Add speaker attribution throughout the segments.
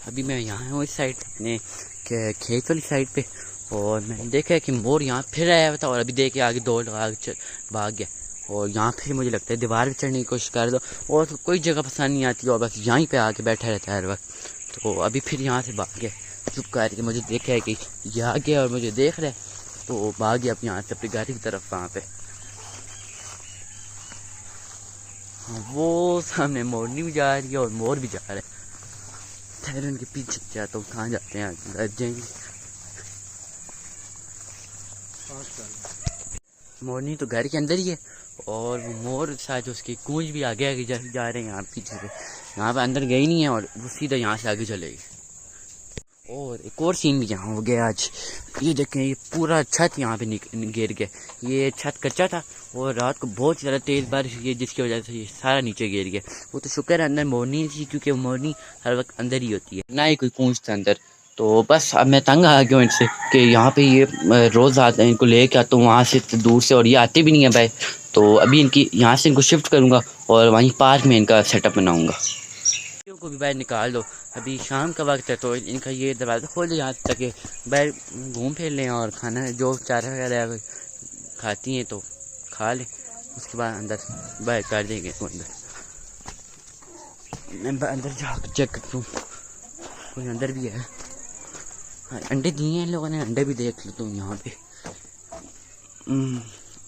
Speaker 1: अभी मैं यहाँ हूँ इस साइड अपने खेत वाली साइड पे, और मैंने देखा है कि मोर यहाँ फिर आया हुआ था और अभी देखे आगे दौड़ लगा भाग गया। और यहाँ फिर मुझे लगता है दीवार पे चढ़ने की कोशिश कर दो और तो कोई जगह पसंद नहीं आती और बस यहीं पे आके बैठा रहता है हर वक्त। तो अभी फिर यहाँ से भाग गया चुप कर के, मुझे देखा है कि ये आ गया और मुझे देख रहा है तो भाग गया अब यहाँ से अपनी गाड़ी की तरफ। वहाँ पे वो सामने मोरनी भी जा रही है और मोर भी जा रहा है। ठहर उनके पीछे जाता हूँ, कहाँ जाते हैं जाएंगे। मोरनी तो घर के अंदर ही है और वो मोर शायद उसकी कूंज भी आगे आगे जा रहे हैं यहाँ पीछे से। यहाँ पे अंदर गई नहीं है और वो सीधा यहाँ से आगे चलेगी। और एक और सीन भी यहाँ हो गया आज, ये देखें ये पूरा छत यहाँ पे गिर गया। ये छत कच्चा था और रात को बहुत ज़्यादा तेज़ बारिश हुई है जिसकी वजह से ये सारा नीचे गिर गया। वो तो शुक्र है अंदर मोरनी थी क्योंकि मोरनी हर वक्त अंदर ही होती है, ना ही कोई पूंछ था अंदर। तो बस अब मैं तंग आ गया हूँ इनसे कि यहाँ पे ये रोज़ आते हैं, इनको ले के आता हूँ वहाँ से दूर से और ये आते भी नहीं है भाई। तो अभी इनकी यहाँ से इनको शिफ्ट करूँगा और वहीं पार्क में इनका सेटअप बनाऊँगा। को भी बाहर निकाल दो, अभी शाम का वक्त है तो इनका ये दरवाज़ा खोल दो यहाँ तक बाहर घूम फिर लें और खाना जो चारा वगैरह खाती हैं तो खा लें, उसके बाद अंदर बाहर कर देंगे इसको। अंदर मैं अंदर जा चेक करता हूँ कोई अंदर भी है। अंडे दिए हैं इन लोगों ने, अंडे भी देख लेता हूँ यहाँ पे।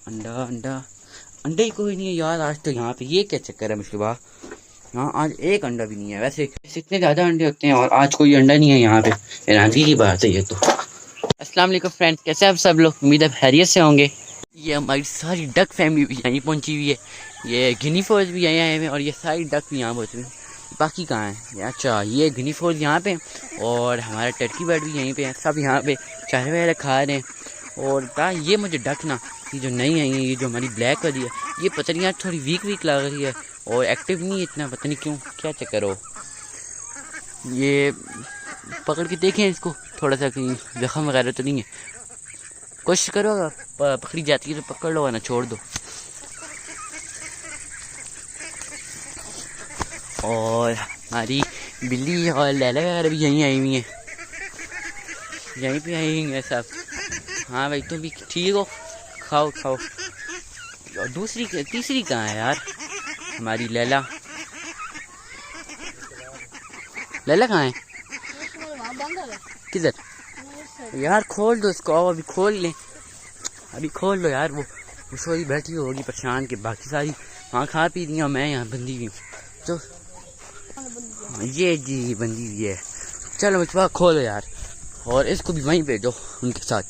Speaker 1: अंडा अंडा अंडे ही कोई नहीं है यार आज तो यहाँ पे। ये क्या चक्कर है मुश्किल, यहाँ आज एक अंडा भी नहीं है। वैसे इतने ज़्यादा अंडे होते हैं और आज कोई अंडा नहीं है यहाँ पे, हैरानगी की बात है ये तो। अस्सलाम वालेकुम फ्रेंड, कैसे आप सब लोग, उम्मीद है खैरियत से होंगे। ये हमारी सारी डक फैमिली भी यहीं पहुँची हुई है, ये गिनी फौज भी यहीं आए हुए हैं और ये सारी डक भी यहाँ पहुँची हुई हैं। बाकी कहाँ है? अच्छा ये गिनी फौज यहाँ पे और हमारा टर्की बर्ड भी यहीं पे है, सब यहाँ पे चारे वगैरह खा रहे हैं। और ये मुझे डक ना, ये जो नई आई है ये जो हमारी ब्लैक वाली है, ये पता नहीं यार थोड़ी वीक लग रही है और एक्टिव नहीं है इतना, पता नहीं क्यों, क्या चक्कर हो। ये पकड़ के देखें इसको, थोड़ा सा कहीं जख्म वगैरह तो नहीं है, कोशिश करो अगर पकड़ी जाती है तो पकड़ लो, ना छोड़ दो। और हमारी बिल्ली और लैला वगैरह भी यहीं आई हुई हैं, यहीं पे आई हुई हैं सब। हाँ भाई तुम भी ठीक हो, खाओ खाओ। और दूसरी तीसरी कहाँ है यार हमारी लैला? लैला कहाँ है? किधर यार? खोल दो इसको, आओ अभी खोल लें, अभी खोल लो यार। वो सोई बैठी होगी परेशान के, बाकी सारी वहाँ खा पी रही, मैं यहाँ बंदी हुई हूँ। तो ये जी बंदी हुई है, चलो मुझे खोलो यार और इसको भी वहीं भेजो उनके साथ,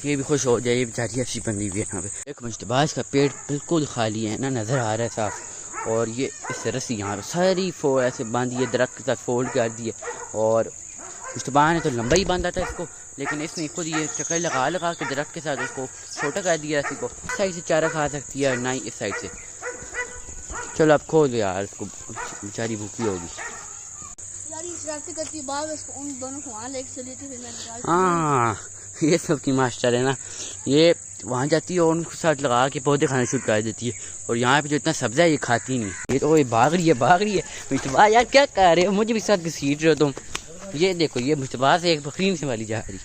Speaker 1: ये भी खुश हो जाए। ये बेचारी अच्छी बंदी हुई है यहाँ पे। एक मुश्तबाज का पेट बिल्कुल खाली है ना, नज़र आ रहा है साफ। और ये इस रस्सी यहाँ पे सारी ऐसे बांधी है, दरख्त के साथ फोल्ड कर दी है। और मुश्तबा ने तो लंबा ही बांधा था इसको, लेकिन इसने खुद ये चक्कर लगा के दरख्त के साथ उसको छोटा कर दिया रस्सी को। इस साइड से चारा खा सकती है, ना ही इस साइड से। चलो अब खोल दो यार, इसको बेचारी भूखी होगी। हाँ ये सब की मास्टर है ना, ये वहाँ जाती है और उनको साथ लगा के पौधे खाना शुरू कर देती है। और यहाँ पे जो इतना सब्जा है ये खाती नहीं। ये तो ये भाग रही है मुश्तबा यार क्या कर रहे हो, मुझे भी साथ घसीट रहे हो तुम। ये देखो ये मुश्तबा से एक बकरीन से वाली जा रही।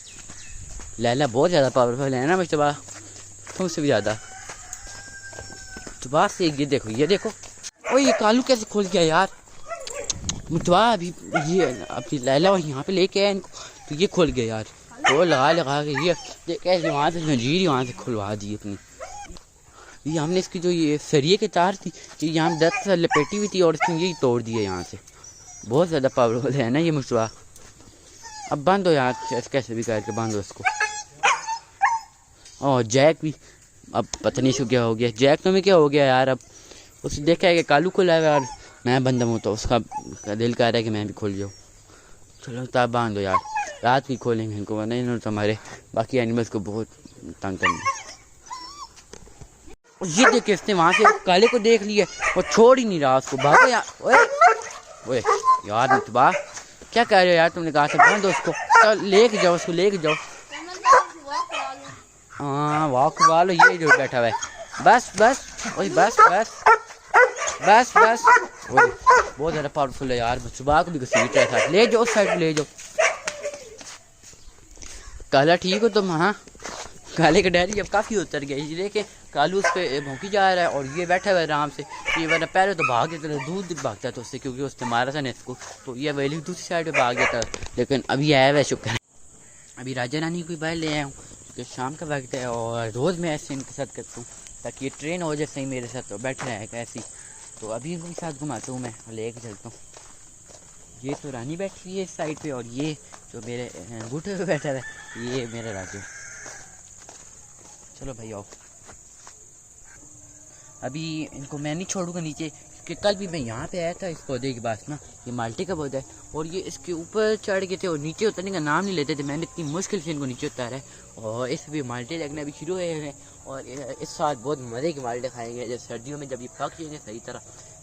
Speaker 1: लैला बहुत ज़्यादा पावरफुल है ना मुश्तबा, तुमसे भी ज़्यादा। मुश्तबा से ये देखो ओ ये कालू कैसे खोल गया यार मुश्तबा। अभी ये अपनी लैला और यहाँ पे लेके आया इनको तो ये खोल गया यार, वो लगा के ये कैसे वहाँ से नजीरी वहाँ से खुलवा दी अपनी। ये हमने इसकी जो ये सरिये के तार थी ये यहाँ 10 साल लपेटी हुई थी और इसने यही तोड़ दिया यहाँ से। बहुत ज़्यादा पावरफुल है ना ये मुश्तबा। अब बांधो यार, कैसे भी करके बांधो इसको। और जैक भी अब पता नहीं इसको क्या हो गया, जैक तो में क्या हो गया यार। अब उसने देखा है कि कालू खुला है और मैं बंदम हूँ तो उसका दिल कर रहा है कि मैं भी खुल जाऊँ। चलो तब बांधो यार, रात भी खोलेंगे इनको, वरना इन्होंने तो हमारे बाकी एनिमल्स को बहुत तंग करना। ये देखे इसने वहाँ से काले को देख लिया और छोड़ ही नहीं रहा उसको, भागो यार। ओए यार मुश्तबा क्या कर रहे हो यार, तुमने कहा था बांधो उसको, चल लेके जाओ उसको, लेके जाओ। हाँ वॉक वालो ये जो बैठा हुआ है, बस बस ओए बस बस बस बस, बहुत ज़्यादा पावरफुल है यार, सुबह को भी घसीट रहा था। ले जाओ उस साइड ले जाओ। काला ठीक हो तुम? हाँ, काले का डैडी अब काफ़ी उतर गया। ये देखे कालू उस पर भौंकी जा रहा है और ये बैठा हुआ है आराम से। ये वरना पहले तो भाग जाता था, दूर दूर भागता था उससे, क्योंकि उसने मारा था ना इसको, तो ये वैली दूसरी साइड पे भाग जाता। लेकिन अभी आया हुआ शुक्र है। अभी राजा रानी को बाहर ले आया हूँ क्योंकि शाम का वक्त है और रोज़ मैं ऐसे इनके साथ करता हूँ ताकि ये ट्रेन हो जाए सही मेरे साथ, तो बैठ रहेगा ऐसी। तो अभी इनको साथ घुमाता हूँ मैं, लेके चलता हूँ। ये तो रानी बैठी है इस साइड पे और ये जो मेरे बूटे पे बैठा है ये मेरा राजा। चलो भाई आओ। अभी इनको मैं नहीं छोड़ूंगा नीचे, क्योंकि कल भी मैं यहाँ पे आया था इस पौधे के पास ना, ये माल्टे का पौधा है, और ये इसके ऊपर चढ़ गए थे और नीचे उतरने का नाम नहीं लेते थे। मैंने इतनी मुश्किल से इनको नीचे उतारा है और इस भी माल्टे लगना भी शुरू हुए हैं। और इस साल बहुत मज़े के माल्टे खाएंगे जब सर्दियों में, जब ये पक जाएंगे सही तरह।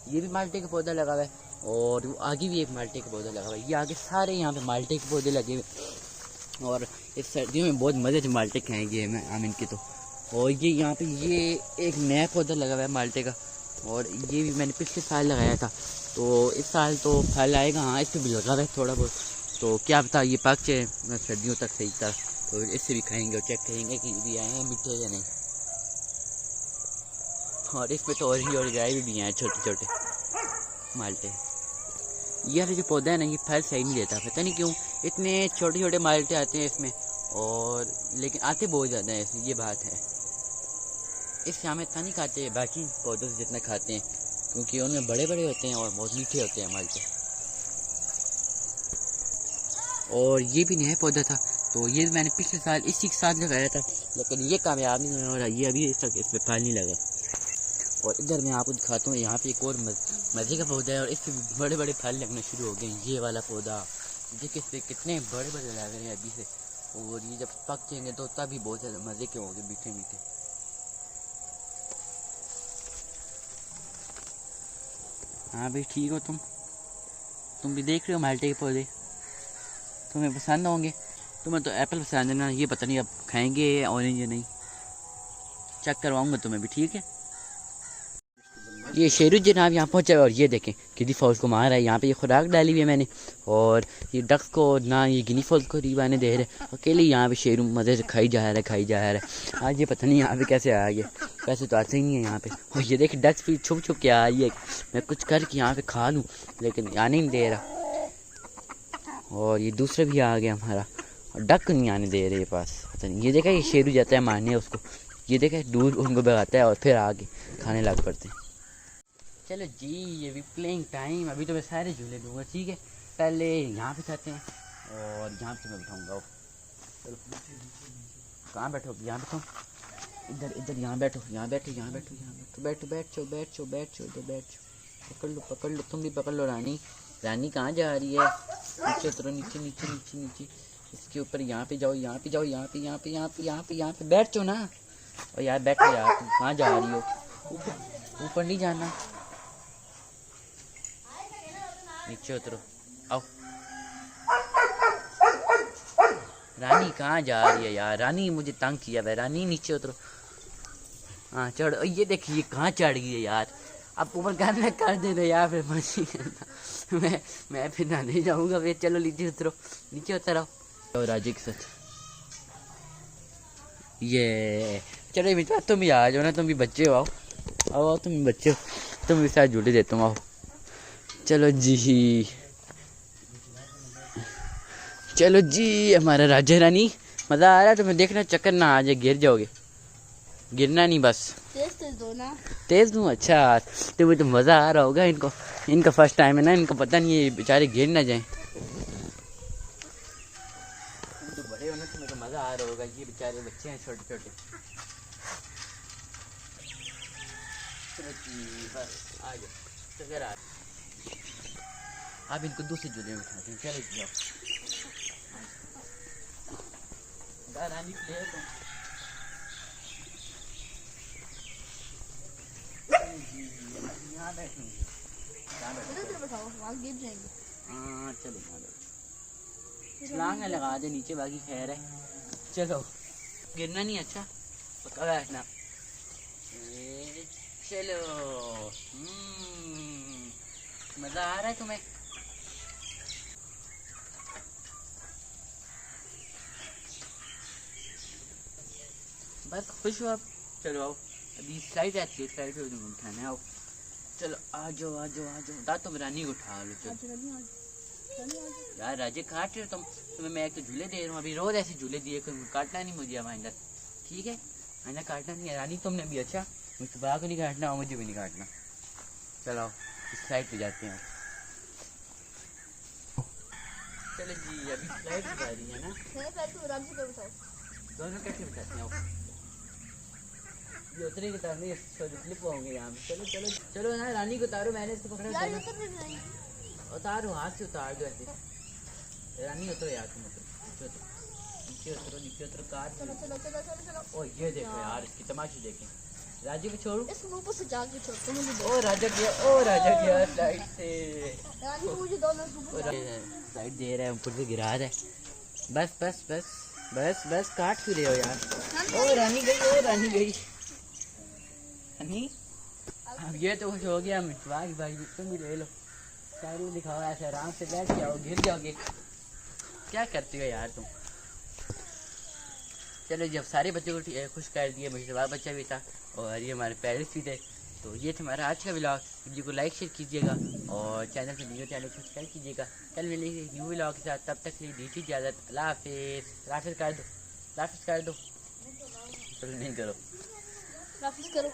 Speaker 1: ये भी माल्टे का पौधा लगा हुआ है और आगे भी एक माल्टे का पौधा लगा हुआ है। ये आगे सारे यहाँ पे माल्टे के पौधे लगे हुए और इस सर्दियों में बहुत मज़े से माल्टे खाएंगे हम इनके तो। और ये यहाँ पे ये एक नया पौधा लगा हुआ है माल्टे का, और ये भी मैंने पिछले साल लगाया था, तो इस साल तो फल आएगा। हाँ, इस पर भी लगा हुआ है थोड़ा बहुत, तो क्या पता ये पक जाए सर्दियों तक सही था, तो इससे भी खाएंगे और चेक करेंगे कि भी आए हैं मीठे या नहीं। और इस पर तो और गाय भी हैं छोटे छोटे माल्टे। ये वाला जो पौधा है ना ये फल सही नहीं देता, पता नहीं क्यों इतने छोटे छोटे माल्टे आते हैं इसमें, और लेकिन आते बहुत ज़्यादा है इसमें, ये बात है। इससे हमें इतना नहीं खाते बाकी पौधों से जितना खाते हैं, क्योंकि उनमें बड़े बड़े होते हैं और बहुत मीठे होते हैं माल्टे। और ये भी नया पौधा था, तो ये मैंने पिछले साल इसी के साथ लगाया था, लेकिन ये कामयाब नहीं हो रहा, ये अभी तक इसमें फल नहीं लगा। और इधर मैं आपको दिखाता हूँ, यहाँ पे एक और मज़े का पौधा है और इससे भी बड़े बड़े फल लगने शुरू हो गए हैं। ये वाला पौधा देखिए इस पर कितने बड़े बड़े लग रहे हैं अभी से, और ये जब पक जाएंगे तो तभी बहुत ज़्यादा मज़े के होंगे, मीठे मीठे। हाँ भाई ठीक हो तुम भी देख रहे हो माल्टे के पौधे, तुम्हें पसंद होंगे। तुम्हें तो एप्पल पसंद है ना, ये पता नहीं अब खाएंगे ऑरेंज या नहीं, चेक करवाऊँगा तुम्हें भी, ठीक है। ये शेरू जनाब यहाँ पहुँचा और ये देखें गिनी फॉल्स को मार रहा है। यहाँ पे ये खुराक डाली हुई है मैंने, और ये डक्स को ना ये गिनी फॉल्स को रीबाने दे रहे, अकेले यहाँ पे शेरू मज़े से खाई जा रहा है। आज ये पता नहीं यहाँ पे कैसे आ गया, कैसे तो आते ही नहीं है यहाँ पे। और ये देखें डक्स भी छुप छुप के आ रही है, मैं कुछ करके यहाँ पे खा लूँ लेकिन आने नहीं दे रहा। और ये दूसरा भी आ गया हमारा, और डक नहीं आने दे रहे पास, पता नहीं। ये देखा ये शेरू जाता है मारने उसको, ये देखा दूर उनको भगाता है और फिर आगे खाने लग पड़ते हैं। चलो जी, ये भी प्लेइंग टाइम। अभी तो मैं सारे झूले दूंगा, ठीक है। पहले यहाँ पे खाते हैं और यहाँ पे मैं बिठाऊँगा। चलो कहाँ बैठो? यहाँ बैठो, इधर यहाँ बैठो, यहाँ बैठो, बैठ जाओ, पकड़ लो, तुम भी पकड़ लो। रानी कहाँ जा रही है? नीचे उतरो, नीचे इसके ऊपर। यहाँ पे जाओ, यहाँ पे बैठ जाओ ना। और यार बैठो यार, तुम कहाँ जा रही हो? ऊपर नहीं जाना, नीचे उतरो, आओ। रानी कहाँ जा रही है यार? रानी मुझे तंग किया भाई, रानी नीचे उतरो। हाँ चढ़ो, ये देखिए कहाँ चढ़ गई है यार। अब ऊपर करना कर दे दे यार, फिर मर्जी करना। मैं फिर ना नहीं जाऊँगा फिर। चलो नीचे उतरो, नीचे उतर आओ राजे के साथ। ये चलो बेटा तुम भी आ जाओ ना, तुम भी बच्चे हो, आओ तुम भी बच्चे हो, तुम भी साथ झूले देता हूँ, आओ। चलो जी हमारा राजा रानी, मज़ा आ रहा है तुम्हें? देखना चक्कर ना आ जाए, गिर जाओगे। गिरना नहीं, बस तेज दो ना। तेज दूँ? अच्छा, तुम्हें तो मज़ा आ रहा होगा। इनका फर्स्ट टाइम है ना, इनको पता नहीं है बेचारे गिर ना जाएं। तो बड़े हो ना, तुम्हें तो मज़ा आ रहा होगा, ये बेचारे बच्चे हैं छोटे छोटे। चलो जी बस आ जाओ, चक्कर आ। अब इनको दूसरे झूले में बिठाते हैं। चलो जी रानी प्ले तो यहाँ बैठूंगी, हाँ चलो लांग लगा दे नीचे, बाकी खैर है। चलो गिरना नहीं, अच्छा पक्का बैठना। चलो मजा आ रहा है तुम्हें? बस खुश हो अब? चलो आओ, अभी स्लाइड आती है, स्लाइड पे उठाना है। आओ चलो, आ जाओ आ जाओ आ जाओ। दा तुम रानी को उठा लो। चलो यार राजे काट रहे हो तुम, तुम्हें मैं एक तो झूले दे रहा हूँ, अभी रोज ऐसे झूले दिए, कोई काटना नहीं मुझे अब आइंदा, ठीक है? आइंदा काटना नहीं है। रानी तुमने भी अच्छा, मुझे बा को नहीं काटना और मुझे भी नहीं काटना। चलो इस साइड पे जाते हैं। चलो जी, अभी स्लाइड बता रही है ना, दोनों कैसे बताते हैं? ये उतरे की तरह नहीं, स्लिप होंगे यहाँ पे। चलो चलो चलो ना, रानी को उतारो, मैंने इसको पकड़ा। उतारो, हाथ से उतार दो ऐसे। रानी उतरो यार, तुम उतरो, नीचे उतरो, नीचे उतरो, कार। ओ ये देखो यार, इसकी तमाशे देखें। राजू को छोड़ू,
Speaker 2: इसको ऊपर से जाके छोड़ते मुझे दो।
Speaker 1: ओ राजा गया, ओ राजा गया स्लाइड से।
Speaker 2: रानी मुझे दो, मैं ऊपर
Speaker 1: स्लाइड दे रहा है, ऊपर से गिरा रहा है। बस बस बस बस बस, काट क्यों रहे हो यार? ओ रानी गई, ओ रानी गई। रानी अब ये तो कुछ हो गया, मिटवा की भाई तुम भी ले लो, सारू दिखाओ, ऐसे आराम से बैठ जाओ, गिर जाओगे। क्या करती हो यार तुम? चलो जब सारे बच्चों को खुश कर दिए, मुझे बच्चा भी था और ये हमारे पेरेंट्स भी थे, तो ये था हमारा आज का व्लॉग। वीडियो को लाइक शेयर कीजिएगा और चैनल को सब्सक्राइब कीजिएगा। कल मिलेंगे न्यू व्लॉग के साथ, तब तक के लिए दीजिए इजाज़त। अल्लाह हाफिज़। हाफिज़ कर दो, हाफिज़ कर दो। चलो नहीं करो,
Speaker 2: वापस करो।